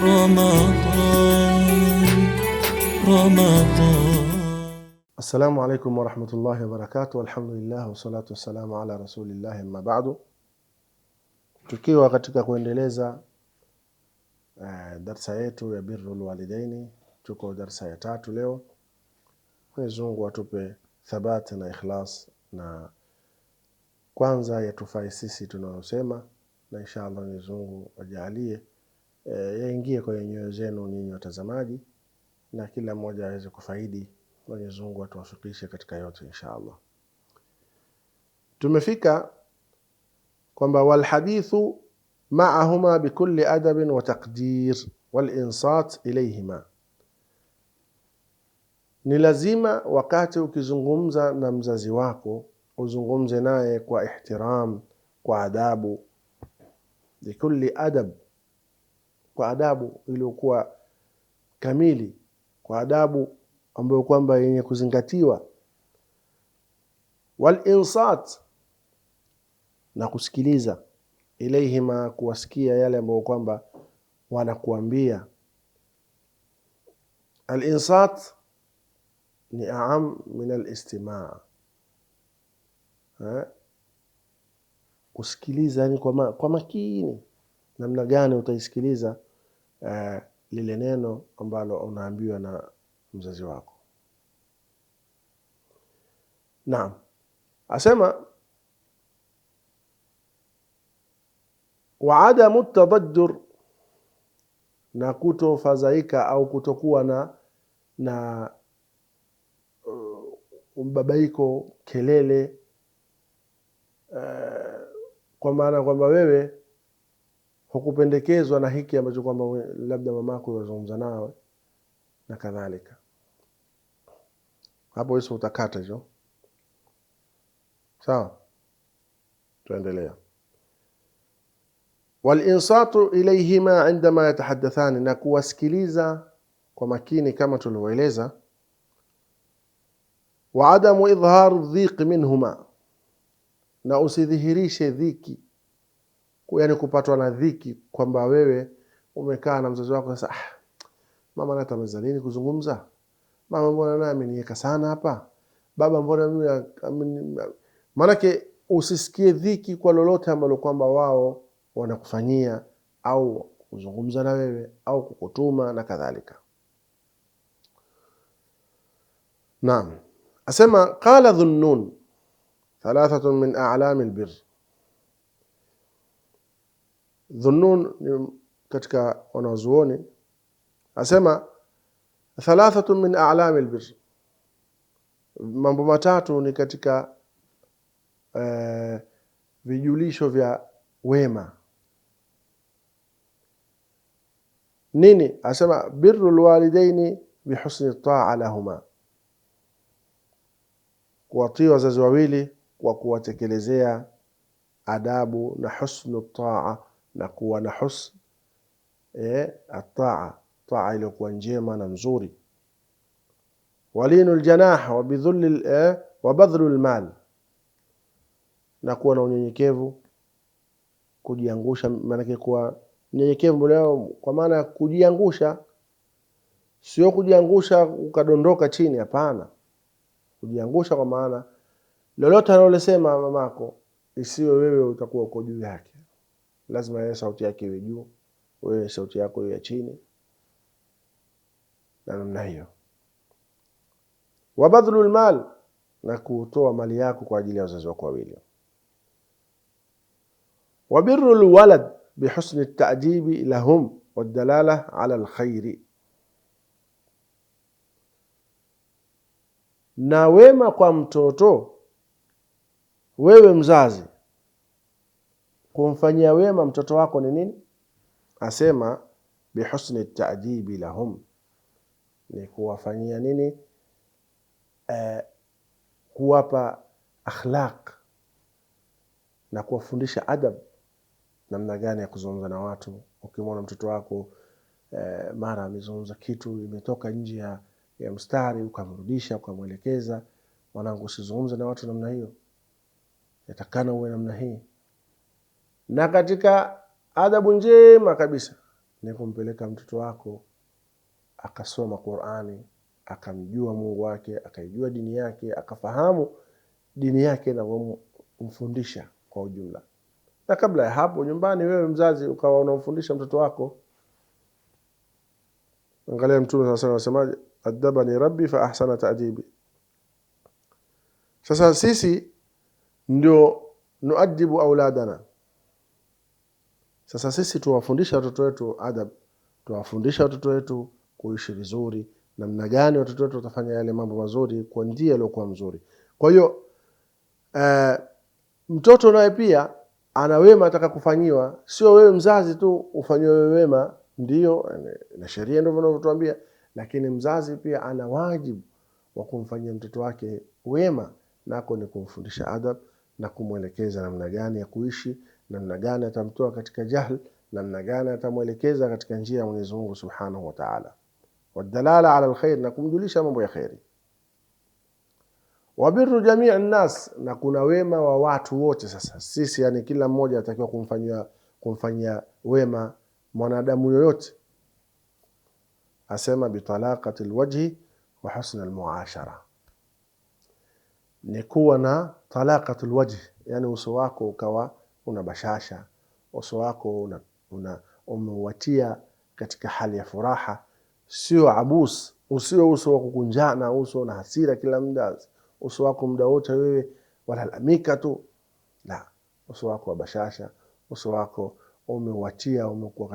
رمضان. السلام عليكم ورحمة الله وبركاته. الحمد لله والصلاة والسلام على رسول الله ما بعد. Tukiwa katika kuendeleza darsa yetu ya birrul walidaini, tuko darsa ya 3 leo. Mwenyezi Mungu atupe thabati na ikhlas, na kwanza yatufai sisi tunayosema, na inshallah Mwenyezi Mungu ajalie yaingie kwenye nyoyo zenu nyinyi watazamaji, na kila mmoja aweze kufaidi. Mwenyezi Mungu atuwafikishe katika yote inshallah. Tumefika kwamba wal hadithu ma'ahuma bikulli adabin wa taqdir wal insat ilayhima. Ni lazima wakati ukizungumza na mzazi wako uzungumze naye kwa ihtiram, kwa adabu, bikulli adab, kwa adabu iliyokuwa kamili, kwa adabu ambayo kwamba yenye kuzingatiwa. Wal insat, na kusikiliza, ilayhima, kuwasikia yale ambayo kwamba wanakuambia. Al insat ni aam min al istima'. Kusikiliza ni kwa makini. Namna gani utaisikiliza lile neno ambalo unaambiwa na mzazi wako. Naam. Asema wa adamu tadajjur, na kutofadhaika au kutokuwa na umbabaiko, kelele, kwa maana kwamba wewe hukupendekezwa na hiki ambacho kwamba labda mamako yazungumza nawe na kadhalika. Hapo hizo utakata hizo. Sawa, tuendelea. Wal insatu ilayhima indama yatahaddathani, na kuwasikiliza kwa makini kama tulivyoeleza. Wa adamu idhhar dhiq minhuma, na usidhihirishe dhiki, yaani kupatwa na dhiki kwamba wewe umekaa na mzazi wako sasa, mama natameza nini kuzungumza, mama mbona naye ameniweka sana hapa, baba mbona mimi, manake usisikie dhiki kwa lolote ambalo kwamba wao wanakufanyia au kuzungumza na wewe au kukutuma na kadhalika. Naam. Asema qala Dhunnun, thalathatun min a'lami albir. Dhunnun ni katika wanazuoni, asema thalathatun min a'lami albir, mambo matatu ni katika vijulisho vya wema. Nini? Asema birrul walidaini bihusni ta'a lahuma, kuwatii wazazi wawili kwa kuwatekelezea adabu na husnu ta'a, na kuwa na husn at-ta'a, ta'a iliyokuwa njema na nzuri. Walinul janah wa badhlul mal, na kuwa na unyenyekevu, kujiangusha. Maana kuwa unyenyekevu leo kwa maana kujiangusha, sio kujiangusha ukadondoka chini, hapana. Kujiangusha kwa maana lolote analosema mamako isiwe wewe utakuwa uko juu yake. Lazima yeye sauti yake iwe juu, wewe sauti yako iwe chini, na namna hiyo. Wabadhlul mal, na kutoa mali yako kwa ajili ya wazazi wako wawili. Wabirrul walad bihusni at-ta'dibi lahum wad-dalala 'ala al-khair, na wema kwa mtoto, wewe mzazi kumfanyia wema mtoto wako ni nini? Asema bihusni at-ta'dibi lahum, ni kuwafanyia nini? Kuwapa akhlaq na kuwafundisha adab, namna gani ya kuzungumza na watu. Ukimwona mtoto wako mara amezungumza kitu imetoka nje ya mstari, ukamrudisha, ukamwelekeza, mwanangu usizungumze na watu namna hiyo, yatakana uwe namna hii. Na katika adabu njema kabisa ni kumpeleka mtoto wako akasoma Qur'ani, akamjua Mungu wake, akaijua dini yake, akafahamu dini yake na kumfundisha kwa ujumla. Na kabla ya hapo nyumbani, wewe mzazi ukawa unamfundisha mtoto wako. Angalia Mtume sallallahu alayhi wasallam, adabani rabbi fa ahsana ta'dibi. Sasa sisi ndio nuadibu auladana. Sasa sisi tuwafundisha watoto wetu adab, tuwafundisha watoto wetu kuishi vizuri, namna gani watoto wetu watafanya yale mambo mazuri kwa njia iliyokuwa mzuri. Kwa hiyo mtoto naye pia ana wema ataka kufanyiwa, sio wewe mzazi tu ufanyiwe wema. Ndio na sheria ndio inavyotuambia, lakini mzazi pia ana wajibu wa kumfanyia mtoto wake wema, nako ni kumfundisha adab na kumwelekeza namna gani ya kuishi, namna gani atamtoa katika jahl, namna gani atamwelekeza katika njia ya Mwenyezi Mungu Subhanahu wa Ta'ala, wadalala ala alkhair, na kumjulisha mambo ya khairi. Wabiru jamii an-nas, na kuna wema wa watu wote. Sasa sisi, yani kila mmoja atakiwa kumfanyia wema mwanadamu yoyote. Asema bitalaqati alwajhi wa husn almuashara, ni kuwa na talaqatul wajhi, yani uso wako ukawa una bashasha, uso wako umewatia katika hali ya furaha, sio abus, usio uso wa kukunjana, uso na hasira kila muda, uso wako muda wote wewe walalamika tu. La, uso wako wa bashasha, uso wako umewatia, umekuwa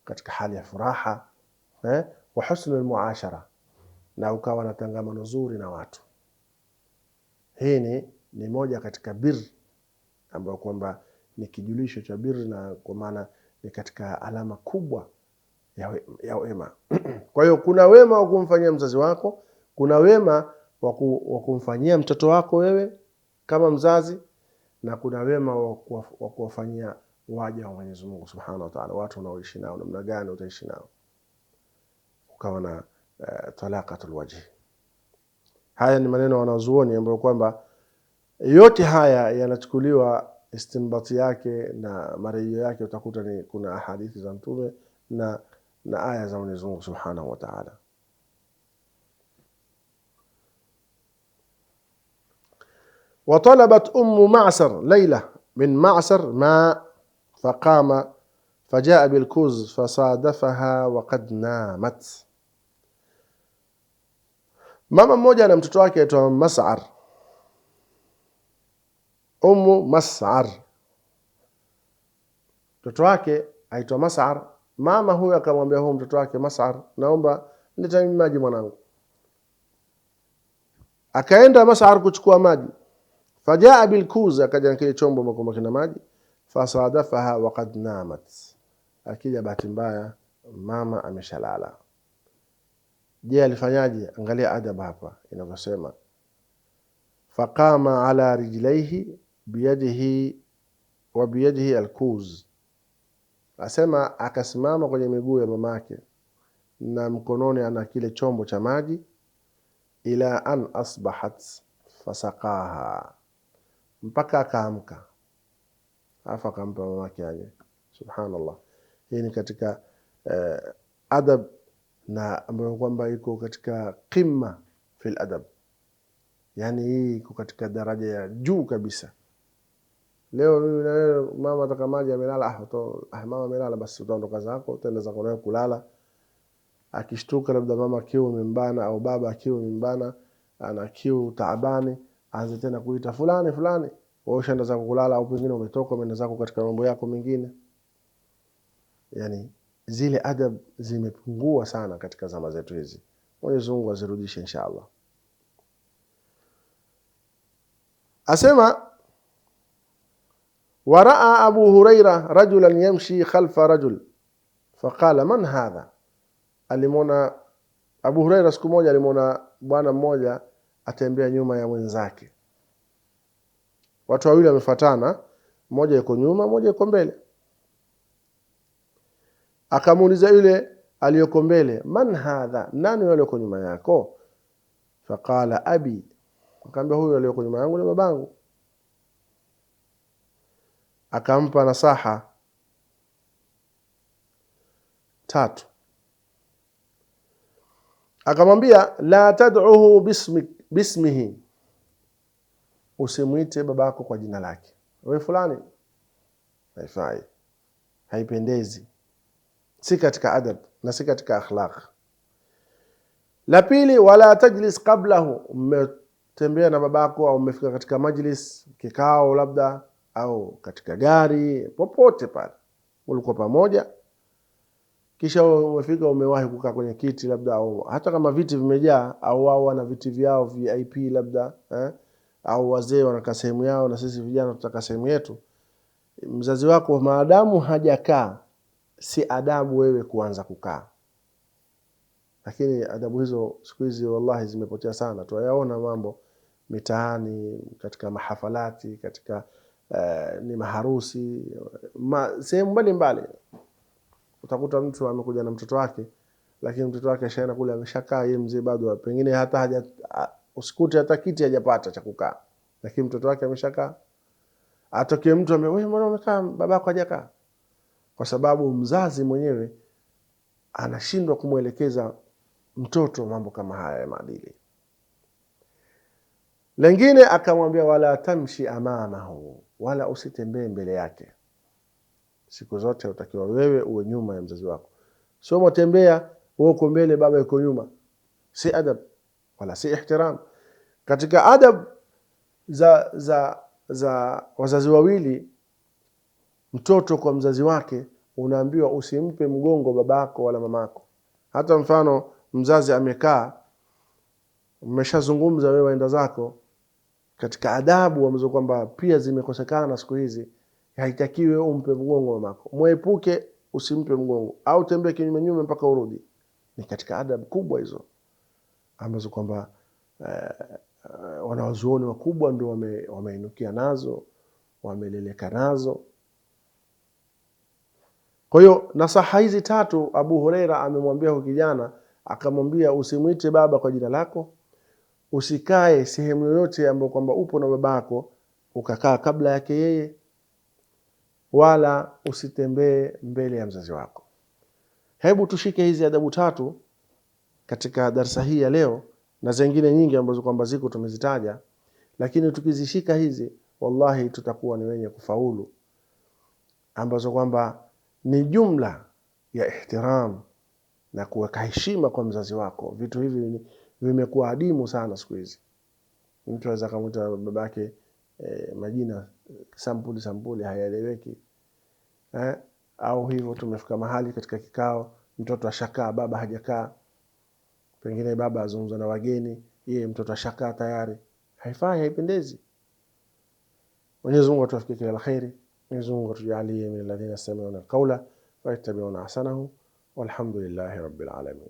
katika hali ya furaha, wa husn almuashara, na ukawa na tangamano nzuri na watu. Hii ni moja katika bir ambayo kwamba ni kijulisho cha bir, na kwa maana ni katika alama kubwa ya wema. Kwa hiyo kuna wema wa kumfanyia mzazi wako, kuna wema wa kumfanyia mtoto wako wewe kama mzazi, na kuna wema wa kuwafanyia waja wa Mwenyezi Mungu Subhanahu wa Ta'ala, watu unaoishi nao, namna gani utaishi nao, ukawa na talaqatul wajhi. Haya ni maneno wanazuoni ambayo kwamba yote haya yanachukuliwa istinbati yake na marejeo yake, utakuta ni kuna hadithi za Mtume na aya za Mwenyezi Mungu Subhanahu wa Ta'ala. وطلبت معسر ليلة من معسر ماء فقام فجاء بالكوز فصادفها وقد نامت. Mama mmoja na mtoto wake aitwa Mas'ar, Mas'ar, mtoto wake aitwa Mas'ar. Mama huyo akamwambia huyo mtoto wake Mas'ar, naomba nileta maji mwanangu. Akaenda Mas'ar kuchukua maji, fajaa bilkuz, akaja kile chombo ambacho kina maji, fasadafaha waqad namat, akija bahati mbaya mama ameshalala. Je, alifanyaje? Angalia adab hapa inavyosema, faqama ala rijlaihi biyadihi wa biyadihi alkuz, asema akasimama kwenye miguu ya mamake na mkononi ana kile chombo cha maji, ila an asbahat fasaqaha, mpaka akaamka afa akampa mamake aje. Subhanallah, hii ni katika adab na ambayo kwamba iko katika qimma fil adab, yani hii iko katika daraja ya juu kabisa. Leo mimi na wewe, mama ataka maji amelala, mama amelala, basi utaondoka zako utaenda zako naye kulala. Akishtuka labda mama kiu imembana au baba kiu imembana, ana kiu taabani, aanze tena kuita fulani fulani, wewe ushaenda zako kulala, au pengine umetoka umeenda zako katika mambo yako mengine. Yani zile adab zimepungua sana katika zama zetu hizi. Mwenyezi Mungu azirudishe inshallah. Asema waraa Abu Huraira rajulan yamshi khalfa rajul faqala man hadha. Alimona Abu Huraira siku moja alimona bwana mmoja atembea nyuma ya mwenzake. Watu wawili wamefuatana, mmoja yuko nyuma, mmoja yuko mbele. Akamuuliza yule aliyoko mbele, man hadha, nani yule yuko nyuma yako? Faqala abi, akamwambia huyu aliyoko nyuma yangu ni babangu. Akampa nasaha, 3. Akamwambia la tad'uhu bismihi, usimuite babako kwa jina lake. Wewe fulani, haifai, haipendezi, si katika adab na si katika akhlaq. La pili, wala tajlis qablahu, umetembea na babako au umefika katika majlis, kikao labda, au katika gari, popote pale ulikuwa pamoja, kisha umefika umewahi kukaa kwenye kiti labda, au hata kama viti vimejaa, au wao wana viti vyao VIP labda, au wazee wanakaa sehemu yao na sisi vijana tutaka sehemu yetu. Mzazi wako maadamu hajakaa, si adabu wewe kuanza kukaa. Lakini adabu hizo siku hizi wallahi zimepotea sana. Tunayaona mambo mitaani, katika mahafalati, katika ni maharusi, sehemu mbalimbali. Utakuta mtu amekuja na mtoto wake, lakini mtoto wake ashaenda kule ameshakaa, yeye mzee bado pengine hata usikute hata kiti hajapata cha kukaa, lakini mtoto wake ameshakaa. Atokee mtu wewe mbona umekaa, babako hajakaa? Kwa sababu mzazi mwenyewe anashindwa kumuelekeza mtoto mambo kama haya ya maadili. Lengine akamwambia wala tamshi amamahu, wala usitembee mbele yake. Siku zote utakiwa wewe uwe nyuma ya mzazi wako. Sio mtembea wewe uko mbele, baba yuko nyuma. Si adab wala si ihtiram. Katika adab za wazazi wawili, mtoto kwa mzazi wake unaambiwa usimpe mgongo babako wala mamako. Hata mfano mzazi amekaa, umeshazungumza wewe waenda zako, katika adabu ambazo kwamba pia zimekosekana siku hizi, haitakiwi umpe mgongo mamako. Muepuke, usimpe mgongo au tembee kinyume nyume mpaka urudi. Ni katika adabu kubwa hizo ambazo kwamba wanawazuoni wakubwa ndio wameinukia nazo, wameleleka nazo. Kwa hiyo nasaha hizi 3 Abu Huraira amemwambia huyu kijana, akamwambia usimuite baba kwa jina lako, usikae sehemu yoyote ambayo kwamba upo na babako ukakaa kabla yake yeye, wala usitembee mbele ya mzazi wako. Hebu tushike hizi adabu 3 katika darasa hii ya leo, na zingine nyingi ambazo kwamba ziko tumezitaja, lakini tukizishika hizi wallahi tutakuwa ni wenye kufaulu, ambazo kwamba ni jumla ya ihtiram na kuweka heshima kwa mzazi wako. Vitu hivi vimekuwa adimu sana siku hizi. Mtu anaweza kumuita babake majina sampuli hayaeleweki, au hivyo tumefika mahali katika kikao, mtoto ashakaa, baba hajakaa, pengine baba azungumza na wageni, yeye mtoto ashakaa tayari. Haifai, haipendezi. Mwenyezi Mungu atuwafikie kila kheri. Mwenyezi Mungu atujalie min alladhina yastami'una alqawla fayattabi'una ahsanahu, walhamdulillahi rabbil alamin.